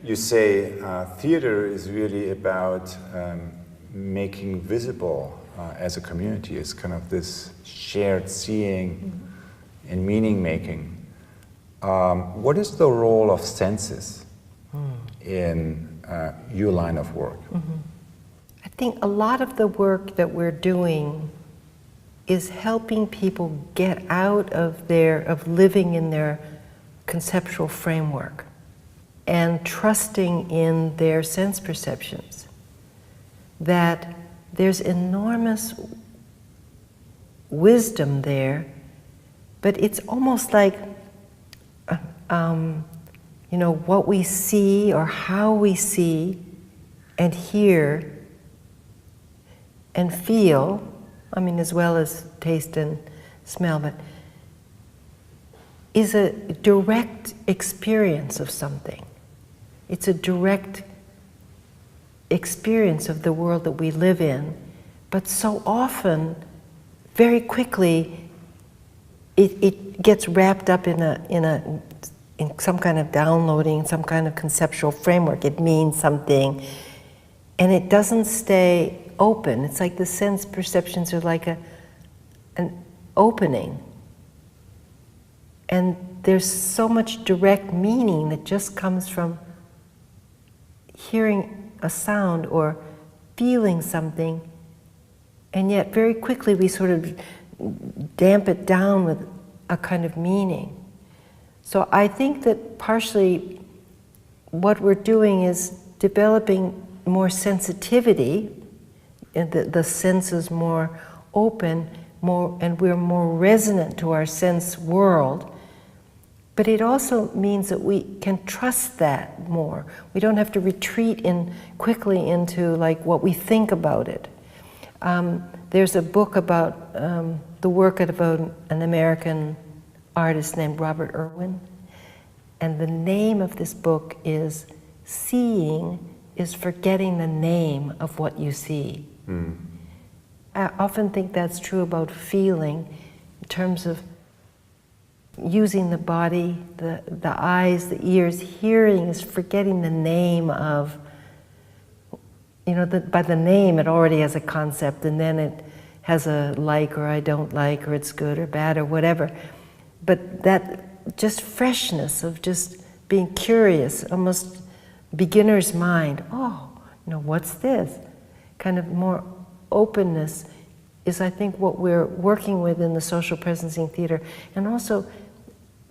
You say theater is really about making visible as a community. It's kind of this shared seeing and meaning making. What is the role of senses in your line of work? I think a lot of the work that we're doing is helping people get out of living in their conceptual framework and trusting in their sense perceptions. That there's enormous wisdom there, but it's almost like what we see or how we see and hear and feel, as well as taste and smell, but is a direct experience of something. It's a direct experience of the world that we live in, but so often, very quickly, it gets wrapped up in some kind of downloading, some kind of conceptual framework. It means something, and it doesn't stay open. It's like the sense perceptions are like an opening, and there's so much direct meaning that just comes from hearing a sound or feeling something, and yet very quickly we sort of damp it down with a kind of meaning. So I think that partially what we're doing is developing more sensitivity, and the senses more open, and we're more resonant to our sense world. But it also means that we can trust that more. We don't have to retreat quickly into like what we think about it. There's a book about the work of an American artist named Robert Irwin, and the name of this book is "Seeing is Forgetting the Name of What You See." I often think that's true about feeling, in terms of using the body, the eyes, the ears. Hearing is forgetting the name of, by the name it already has a concept, and then it has a like or I don't like, or it's good or bad or whatever. But that just freshness of just being curious, almost beginner's mind. What's this? Kind of more openness is, I think, what we're working with in the social presencing theater. And also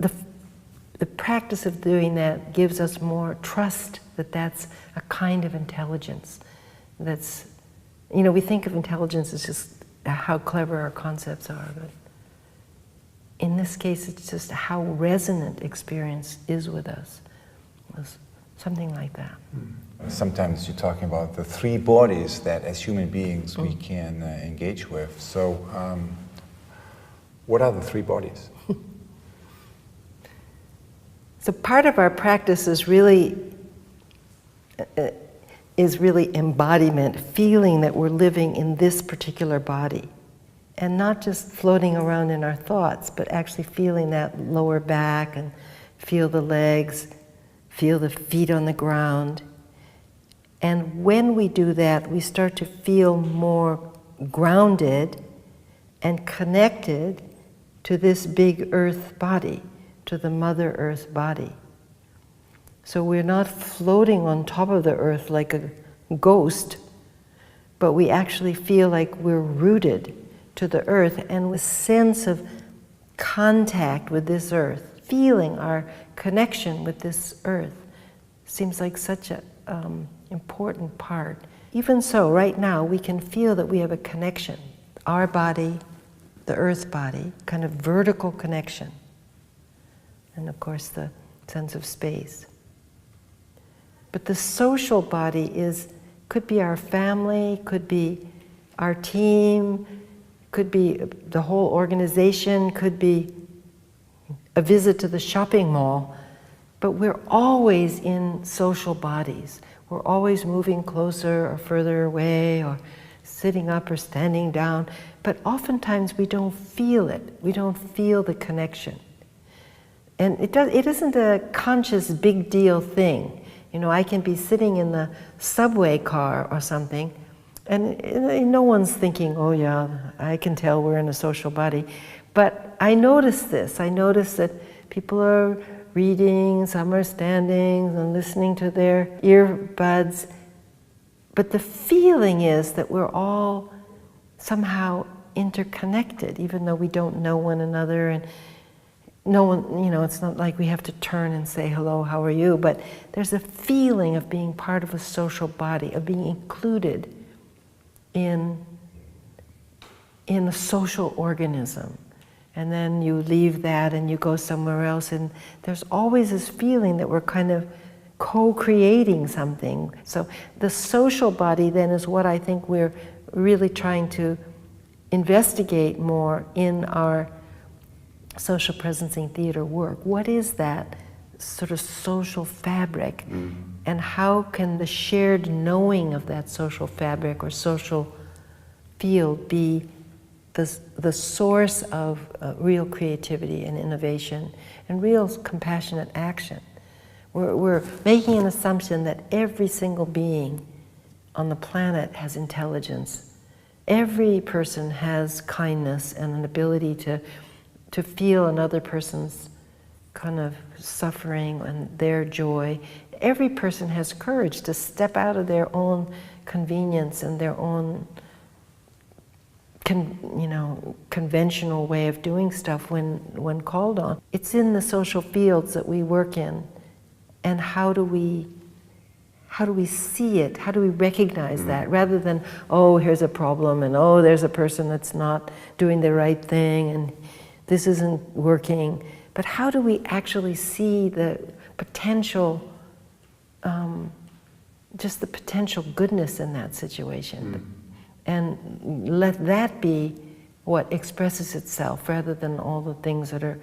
the practice of doing that gives us more trust that that's a kind of intelligence. That's, we think of intelligence as just how clever our concepts are, but in this case it's just how resonant experience is with us. Something like that. Sometimes you're talking about the three bodies that as human beings we can engage with. So what are the three bodies? So part of our practice is really embodiment, feeling that we're living in this particular body. And not just floating around in our thoughts, but actually feeling that lower back and feel the legs, feel the feet on the ground. And when we do that, we start to feel more grounded and connected to this big earth body, to the Mother Earth body. So we're not floating on top of the earth like a ghost, but we actually feel like we're rooted to the earth, and with sense of contact with this earth, feeling our connection with this earth, seems like such an important part. Even so, right now, we can feel that we have a connection. Our body, the earth body, kind of vertical connection. And of course, the sense of space. But the social body could be our family, could be our team, could be the whole organization, could be a visit to the shopping mall. But we're always in social bodies. We're always moving closer or further away, or sitting up or standing down. But oftentimes we don't feel it. We don't feel the connection. And it isn't a conscious big deal thing. You know, I can be sitting in the subway car or something, and no one's thinking, oh yeah, I can tell we're in a social body. But I notice this. I notice that people are reading, some are standing and listening to their earbuds. But the feeling is that we're all somehow interconnected, even though we don't know one another, and no one, you know, it's not like we have to turn and say, hello, how are you? But there's a feeling of being part of a social body, of being included in a social organism. And then you leave that and you go somewhere else, and there's always this feeling that we're kind of co-creating something. So the social body then is what I think we're really trying to investigate more in our social presencing theater work. What is that sort of social fabric? And how can the shared knowing of that social fabric or social field be the source of real creativity and innovation and real compassionate action? We're making an assumption that every single being on the planet has intelligence. Every person has kindness and an ability to feel another person's kind of suffering and their joy. Every person has courage to step out of their own convenience and their own conventional way of doing stuff when called on. It's in the social fields that we work in, and how do we see it? How do we recognize that, rather than, oh, here's a problem, and oh, there's a person that's not doing the right thing, and this isn't working. But how do we actually see the potential, just the potential goodness in that situation? And let that be what expresses itself, rather than all the things that are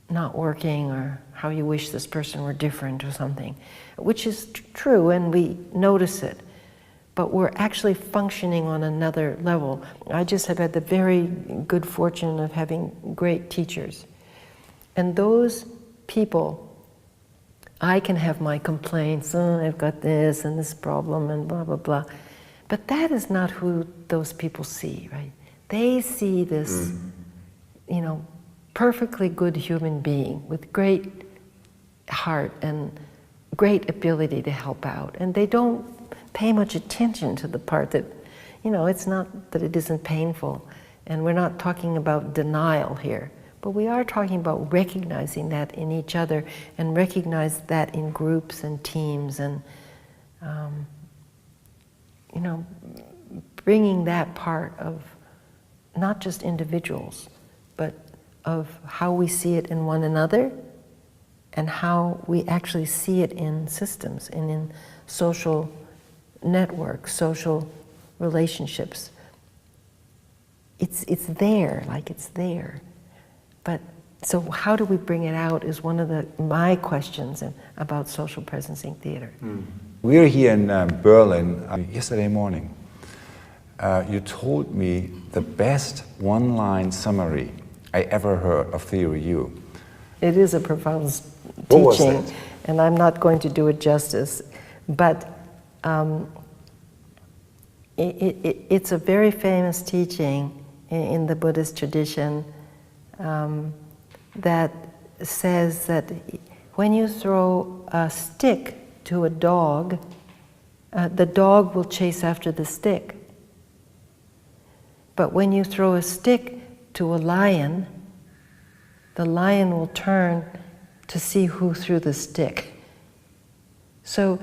not working, or how you wish this person were different or something, which is true, and we notice it. But we're actually functioning on another level. I just have had the very good fortune of having great teachers. And those people, I can have my complaints, oh, I've got this and this problem and blah, blah, blah. But that is not who those people see, right? They see this, perfectly good human being with great heart and great ability to help out. And they don't pay much attention to the part that, it's not that it isn't painful. And we're not talking about denial here, but we are talking about recognizing that in each other, and recognize that in groups and teams, and bringing that part of not just individuals, but of how we see it in one another, and how we actually see it in systems and in social networks, social relationships. It's there, like it's there. But so how do we bring it out is one of my questions about social presencing theater. We're here in Berlin yesterday morning. You told me the best one-line summary I ever heard of Theory U. It is a profound What was teaching, that? and I'm not going to do it justice, but it's a very famous teaching in the Buddhist tradition that says that when you throw a stick to a dog, the dog will chase after the stick. But when you throw a stick to a lion, the lion will turn to see who threw the stick. So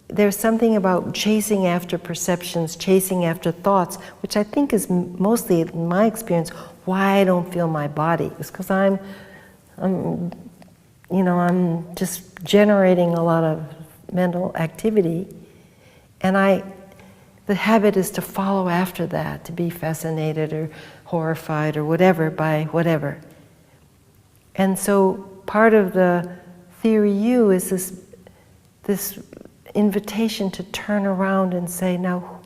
there's something about chasing after perceptions, chasing after thoughts, which I think is mostly, in my experience, why I don't feel my body. It's because I'm just generating a lot of mental activity, and the habit is to follow after that, to be fascinated or horrified or whatever by whatever. And so part of the Theory U is this invitation to turn around and say, now,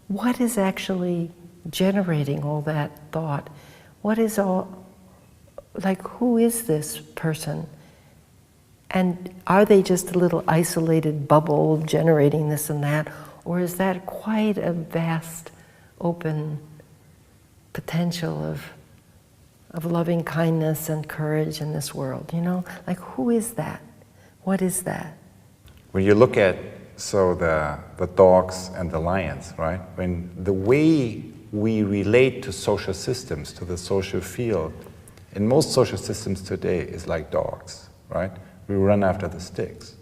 what is actually generating all that thought? What is who is this person? And are they just a little isolated bubble generating this and that? Or is that quite a vast, open potential of loving kindness and courage in this world, you know? Like, who is that? What is that? When you look at the dogs and the lions, right? When the way we relate to social systems, to the social field, in most social systems today is like dogs, right? We run after the sticks.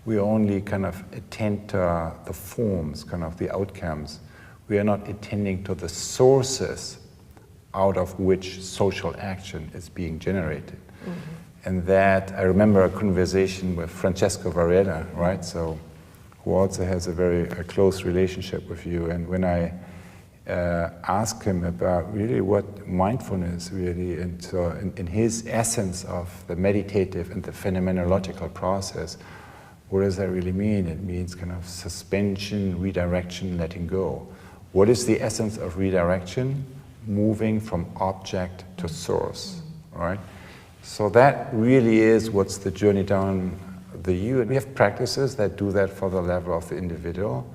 We only kind of attend to the forms, kind of the outcomes. We are not attending to the sources out of which social action is being generated. Mm-hmm. And that, I remember a conversation with Francesco Varela, right? So, who also has a close relationship with you. And when I asked him about really what mindfulness really, and so in his essence of the meditative and the phenomenological process, what does that really mean? It means kind of suspension, redirection, letting go. What is the essence of redirection? Moving from object to source, right? So that really is what's the journey down the U. And we have practices that do that for the level of the individual,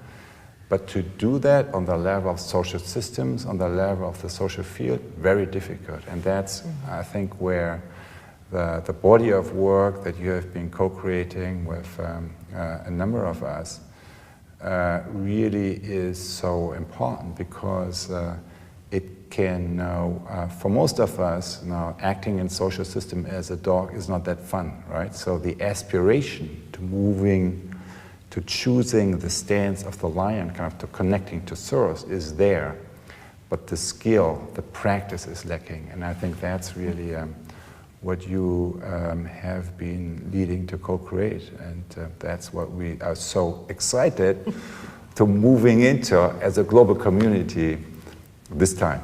but to do that on the level of social systems, on the level of the social field, very difficult. And that's, I think, where the body of work that you have been co-creating with a number of us really is so important, because it can now, for most of us now, acting in social system as a dog is not that fun, right? So the aspiration to moving, to choosing the stance of the lion, kind of to connecting to source is there, but the skill, the practice is lacking. And I think that's really what you have been leading to co-create, and that's what we are so excited to moving into as a global community this time.